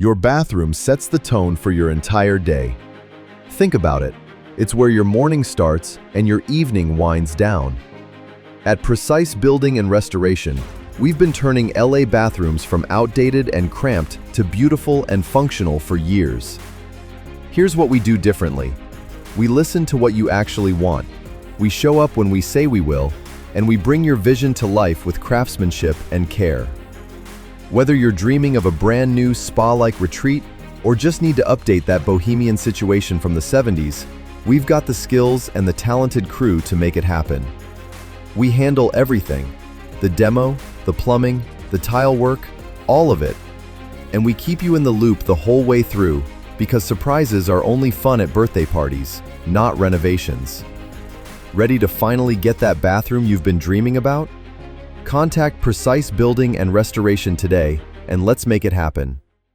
Your bathroom sets the tone for your entire day. Think about it. It's where your morning starts and your evening winds down. At Precise Building and Restoration, we've been turning LA bathrooms from outdated and cramped to beautiful and functional for years. Here's what we do differently. We listen to what you actually want. We show up when we say we will, and we bring your vision to life with craftsmanship and care. Whether you're dreaming of a brand new spa-like retreat or just need to update that bohemian situation from the 70s, we've got the skills and the talented crew to make it happen. We handle everything: the demo, the plumbing, the tile work, all of it. And we keep you in the loop the whole way through, because surprises are only fun at birthday parties, not renovations. Ready to finally get that bathroom you've been dreaming about? Contact Precise Building and Restoration today, and let's make it happen.